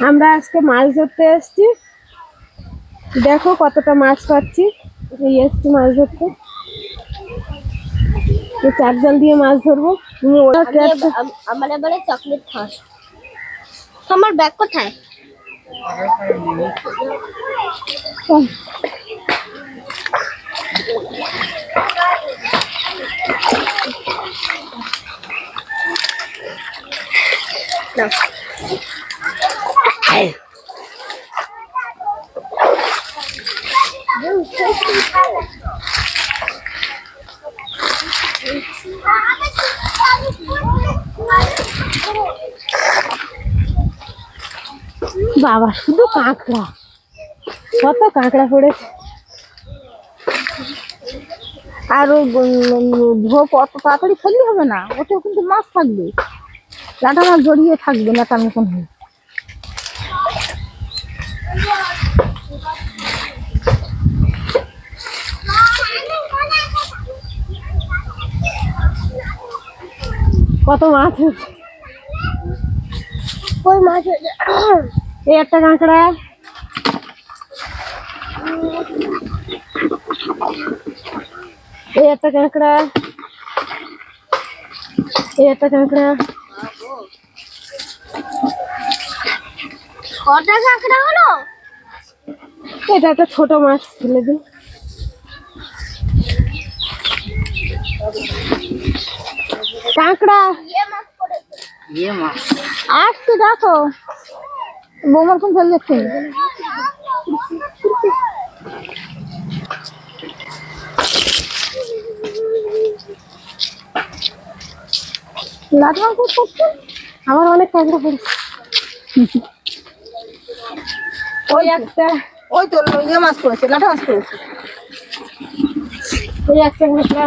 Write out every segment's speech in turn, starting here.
আমরা আজকে মাছ ধরতে এসেছি, দেখো কতটা মাছ পাচ্ছি। এই এসছি মাছ ধরতে, চার জাল দিয়ে মাছ ধরবো। আমার এবারে চকলেট খাস। আমার ব্যাগ কোথায়? বাবা শুধু কাঁকড়া, কত কাঁকড়া পড়েছে। আর ওই ঝোপ অত তাড়াতাড়ি ফেললে হবে না, ওতেও কিন্তু মাছ থাকবে, লাটা মাছ জড়িয়ে থাকবে না তার মতন হয়ে। কত মাছ হয়েছে, ওই মাছ এই একটা কাঁকড়া, এই একটা কাঁকড়া, এই একটা কাঁকড়া। ছটা কাঁকড়া হলো। এটা একটা ছোট মাছ ফেলে দিই। কাঁকড়া আসছে, দেখো বৌমার কোন ফেল যাচ্ছে। লাটা মাছ করছে, আমার অনেক কাঁকড়া পড়েছে। ওই একটা, ওই তো ইয়ে মাছ করেছে, লাটা মাছ করেছে। এই একটা কাঁকড়া,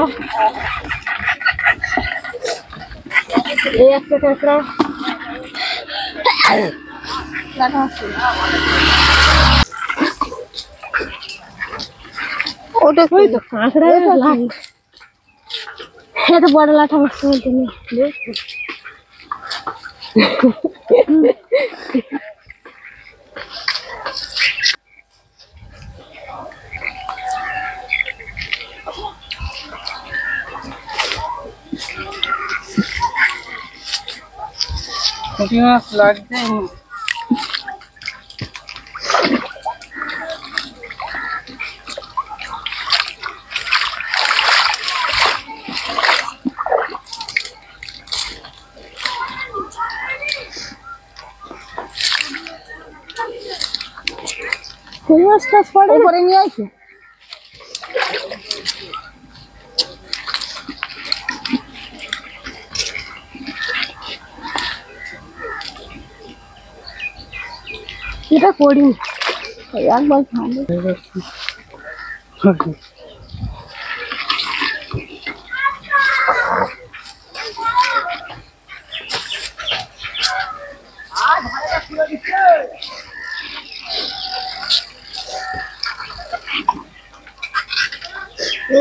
এই একটা কাঁকড়া, লাটা মাছ ওটা ওই তো কাঁকড়া। এত বড় লাঠা মাছ বলতে নেই। মাছ লাগছে। মাছ টাছ পড়ে করে নিয়ে আসে। এটা করি একবার খাবে।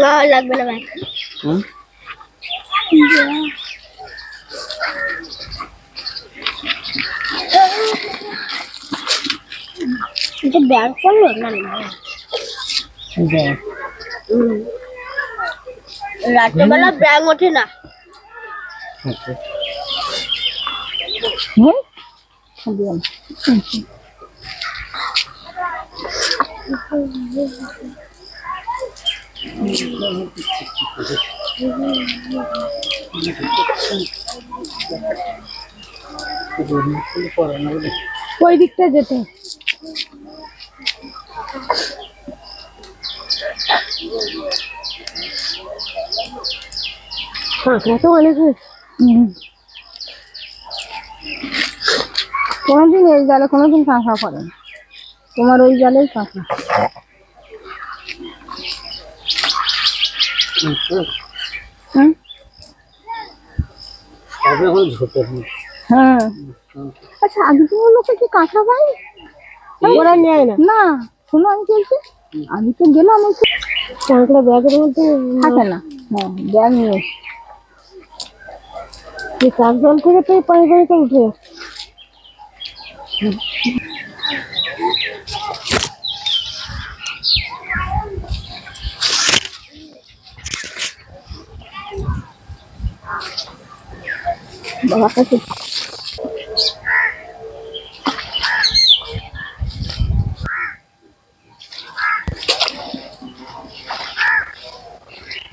না লাগবে না ভাই। এটা ব্যাগ করলো না রাত্রেবেলা ব্যাগ ওঠে না। ওই দিকটা যেতে। কাঁকড়া তো অনেক হয়েছে। কোনোদিন এই জালে কোনোদিন কাঁকড়া পড়ে না, তোমার ওই জালেই কাঁকড়া। হ্যাঁ, আচ্ছা আগে তো লোকে কি কাঁকড়া পাই? ওরা নেয় না। না শোনো, আমি বলছি আমি তো গেলাম, কাঁকড়া ব্যাগের মধ্যে থাকে না। হ্যাঁ, ব্যাগ নিয়ে এসছি। চার জল থেকে তো পানি পানিটা উঠে বাবাকে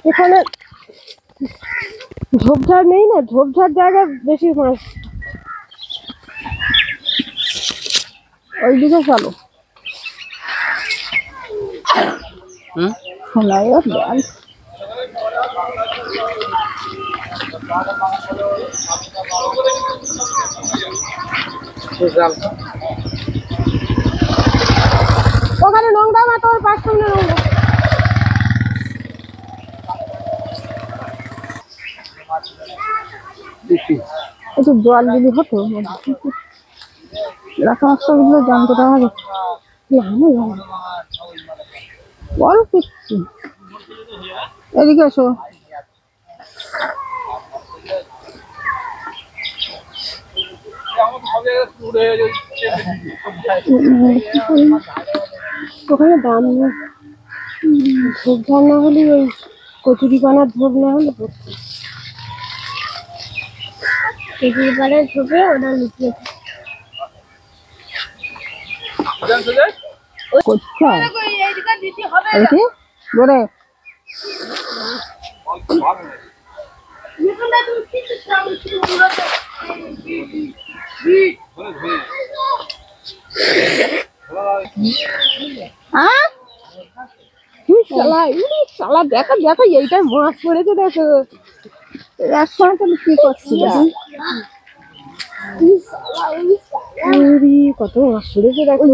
এখানে ঝোপঝাড় নেই না, ঝোপঝাড় জায়গায় বেশি মাছ। ওইদিকে চলো। শোনাই দেন ওখানে নোংরা মাছ, ওর পাশ সামনে নোংরা। একটু জল দিবি হতো রাখাগুলো জানতে হবে বল কিচ্ছু। এদিকে এসো। ওখানে দাম নেই, ঝোপঝাড় না হলে ওই কচুরি পানার ঝোপ না হলে পড়ছে। কচুরি পানার ঝোপে ওটা লুকিয়ে বলে শালা দেখো দেখো, এইটাই মাছ পড়েছে দেখো। একসঙ্গে তুমি কি করছিল? কত মাছ পড়েছে দেখো।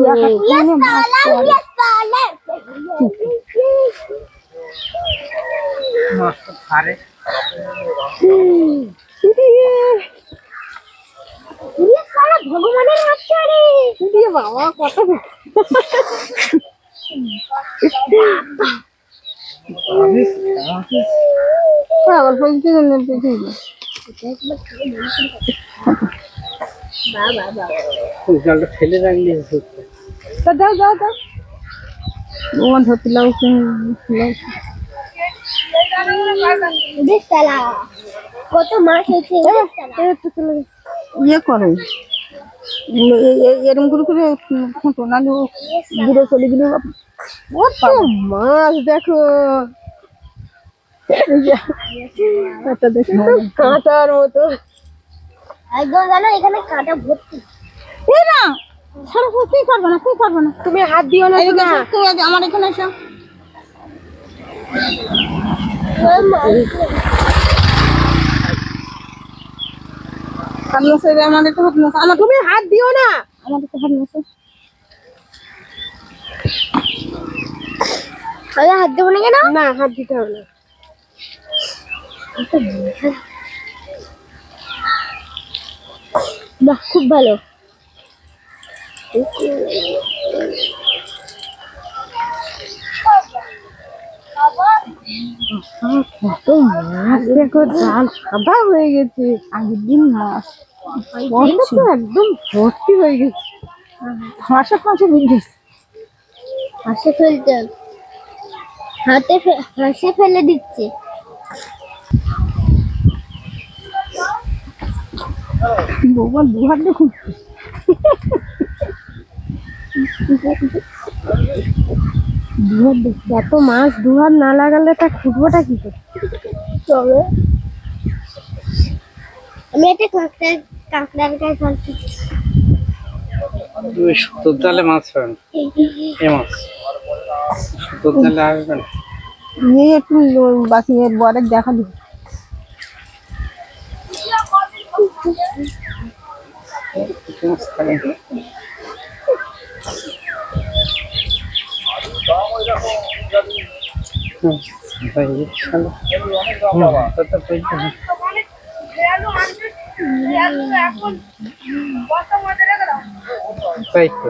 ভগবানের বাচ্চা রে বাবা, কত জলটা ফেলে রাখলে যাও যাও যাও। ধরতে লাগছে কত মাছ হয়েছে। ইয়ে করো এরম করে ফুটো নাহলে ঘুরে চলে গেলে কত মাছ দেখো। কাঁটার মতো একদম, জানো এখানে কাঁটা ভর্তি। না ছাড়ো, কি করবে না, কি করবে না। তুমি হাত দিও না। তুমি আমার এখানে এসো। আমার একটু হাত মাসো। আমার তুমি হাত দিও না। আমার একটু হাত মাসো। হাত দেবো না কেন? না, হাত দিতে হবে না। বাহ, খুব ভালো। কত মাছ দেখো, জাল সাদা হয়ে গেছে। আগের দিন মাছ তো একদম ভর্তি হয়ে গেছে। হাঁসে ফাঁসে বেরিয়েছে। হাঁসে ফেলতে হাঁসে ফেলে দিচ্ছে। বৌমার দুহাত দেখুন। এত মাছ দুহাত না লাগালে তা খুঁজবোটা কি করে? তবে আমি একটা কাঁকড়ার গায়ে ফেলছি। সুতোর জালে মাছ হয় না, এ মাছ সুতোর জালে আসবে না। একটু বাকি বরে দেখা দিবি। তাই তো,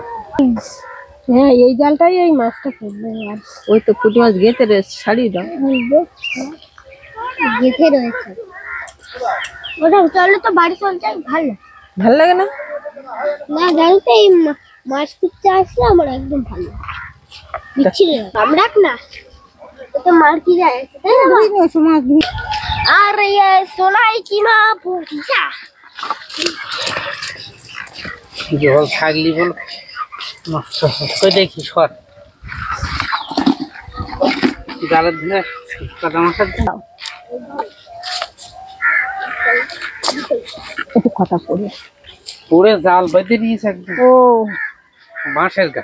হ্যাঁ, এই জালটাই এই মাছটা পড়বে। আর ওই তো পুঁটি মাছ গেঁথে রয়েছে, ছাড়িয়ে দাও। গেঁথে রয়েছে ওটা। চলো তো বাড়ি চল যাই। ভালো ভাল লাগে না? না জানো তো এই মাছ পিচ্ছে আসলে আমার একদম ভালো বিচ্ছিরি আমরা না তো মার কি যায় তাই না ধুই নিয়ে এসো মাছ ধুই। আর সোনাই কি মা পুজা জল থাকলি বল নষ্ট হয় দেখি সর জালের ধরে কাদা মাছের একটু কথা পড়ে। পুরে জাল বেঁধে দিয়েছে একদম ও বাঁশের গা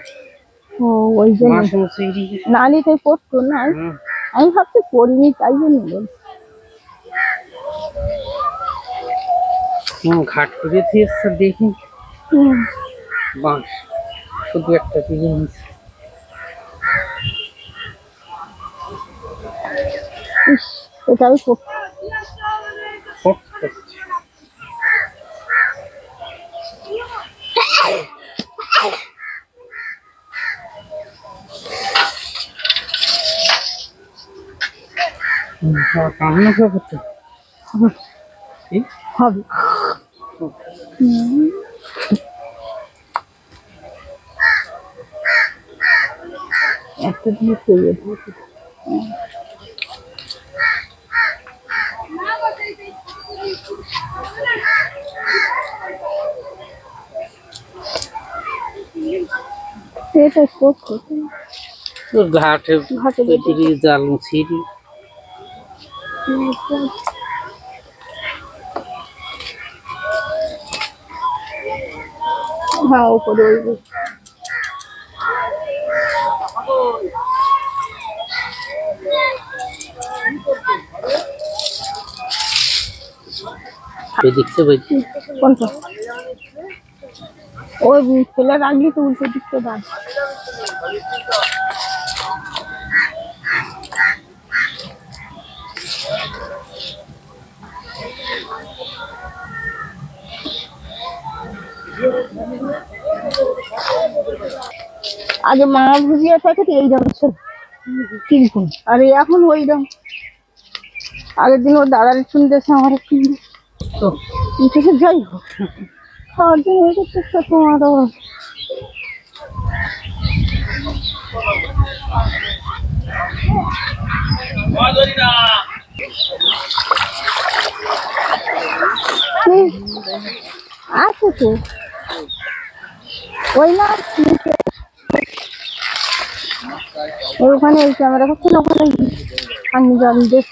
ও ওই জন্য বাঁশ মুছে দিয়েছে নালি তো পড়তো না। আমি ভাবছি পড়িনি তাই জন্য বলছি। ঘাট করে দিয়েছে দেখি হুম, বাঁশ শুধু একটা দিয়ে নিচ্ছে ইস, এটাই পড়তো। কামনা করে করতে হবে। একটা দিয়ে তৈরি হবে। এটাই পড়তো। তোর ঘাটে ঘাটে পেটিরি জাল মুছিয়ে দিই হ্যাঁ ওপরে ওই যে। দেখতে পাচ্ছি কোনটা ওই ফেলে রাখলি তো উল্টো দিকটা দাঁড়। আগে মা ভুজিয়া থাকে তো এইরকম ছিল কিরকম, আর এখন ওইরকম। আগের দিন ওর দাদার শুনতেছে আমার তো কিছু যাই হোক খাওয়ার জন্য হয়ে গেছে তোমারও। আছে তো ওই না ওখানে এই ক্যামেরা করছে না ওখানে আমি জানি দেখ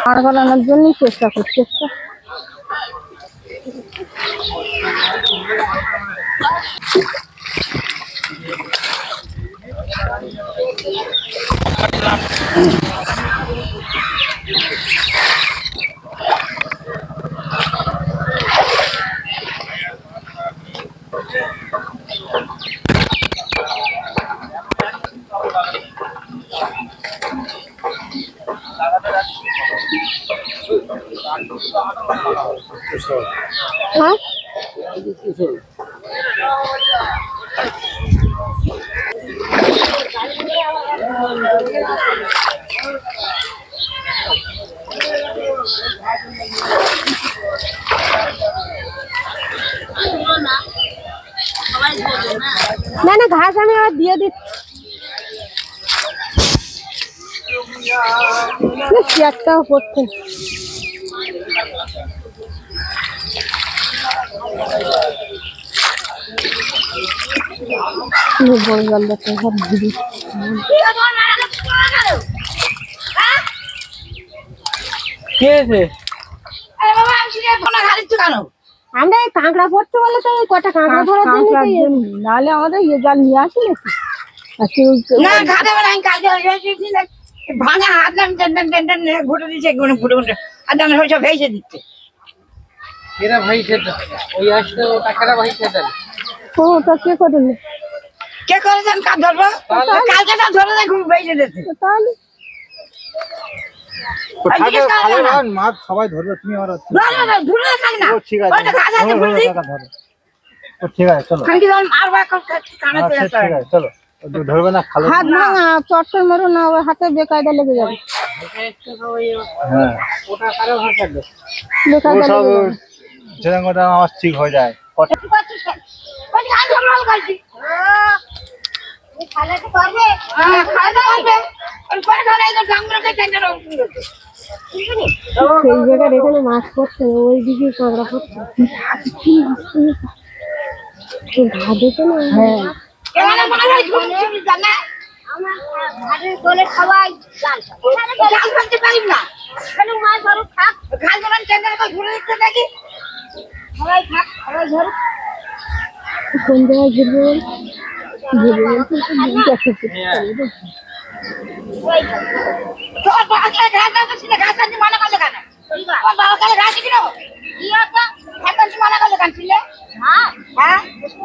আর গলানোর জন্যই চেষ্টা করছে। হ্যাঁ না না ঘাস আমি আবার দিয়ে দিচ্ছি চেয়ারটাও পড়ছে বড় জলটা তো সব ভিড়ি কে আছে আমরা এই কাঁকড়া পড়তে বলে তো এই কটা কাঁকড়া ধরার জন্য তো নাহলে আমাদের ইয়ে জাল নিয়ে আসি নাকি না ঘাটে বেলা আমি কাজে ভাঙা হাত নাম টেন ঘুরে দিচ্ছে ঘুরে ঘুরে আর দাম সব ভেসে দিচ্ছে এরা ভাই সেটা ওই আসতে ও টাকাটা ভাই সেটা ও ওটা কে করে দিল কে করেছেন কাজ ধরবো কালকে না ধরে দেখুন ভেসে দিচ্ছে তাহলে মাছ সবাই ধরবে তুমি আমার ধরে থাক না ঠিক আছে ওইটা ঘাটে আছে বুঝলি ঠিক আছে চলো খানকি ধর মারবা কানে ঠিক আছে চলো ধরবে না খালে। হাত ভাঙা চট্টর মারো না, ওই হাতে বেকায়দা লেগে যাবে। হ্যাঁ ওটা কারো ভাষা দেয় বেকায়দা সব লেগে যাবে। সেরকমটা আমার ঠিক হয়ে যায়। কি করছিস কেন? বলি গান সামলাল গাইছি। খালাতে পারবে খাওয়া করবে। ওই পরে ধরে এই গাঙ্গুলোকে টেন্ডার সেই জায়গায় এখানে মাছ পড়ছে, ওই দিকে কাঁকড়া পড়ছে। ভাবে তো না। হ্যাঁ কেমন মাল হয় তুমি জানা? আমার ভাতের দলে খাওয়াই লাল গাল করতে পারিস না। কেন মাছ ধরো থাক, গাল ধরান টেন্ডার করে ঘুরে দিতে দেখি। সবাই থাক, সবাই ধরো। কোন জায়গায় ঘুরবে? তোর বাবাকে ঘাস দিচ্ছি না, ঘাস আনতে মানা করলে কেন? তোর বাবাকে ঘাস দিবি না? কি আছে? ঘাস আনতে মানা করলে কেন ছিলে? হ্যাঁ, হ্যাঁ?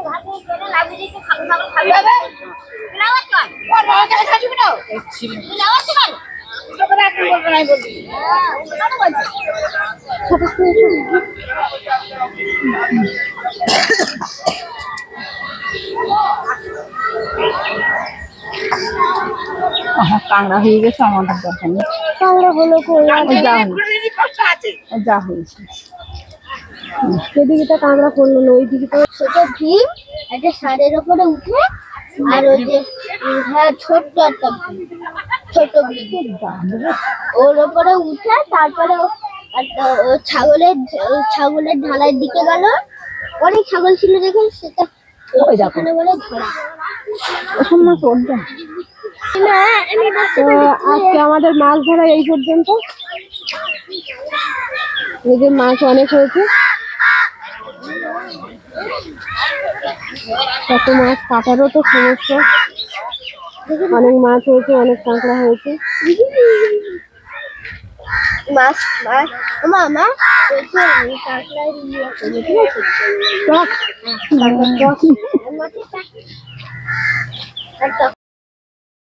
ঘাটে গেলে লাগিয়ে দিতে খাবো খাবো খাবি। কি হবে? লাগাচ্ছ কেন? তোর বাবাকে ঘাস দিবি না? লাগাচ্ছ কেন? তোকে এখন বলবো নাই বলবি। হ্যাঁ, ওটা তো বলছি। কাঁকড়া হয়ে গেছে, আমাদের দরকার নেই। কাঁকড়া হলো কই? যা হয়েছে, ঘুরে দিতে কষ্ট আছে। যা হয়েছে। সেদিকে তো কাঁকড়া পড়লো না, ওই দিকে তো ছোট ডিম একটা ষাঁড়ের ওপরে উঠে, আর ওই যে হ্যাঁ ছোট্ট একটা ডিম, ছোট ডিম ওর ওপরে উঠে, তারপরে একটা ছাগলের ঢালার দিকে গেল। অনেক ছাগল ছিল দেখুন, সেটা ওই দেখো। ওখানে বলে ধরা। ওখান মাছ উঠবে না, আমি দেখতে তো আজকে আমাদের মাছ ধরা এই পর্যন্ত। এই যে মাছ অনেক হয়েছে, কত মাছ কাটারও তো সমস্যা। অনেক মাছ হয়েছে, অনেক কাঁকড়া হয়েছে। মাছ মাছ মা বলছে কাঁকড়ার ইয়ে করবে, ঠিক আছে? টক, মাছের টক। আর টক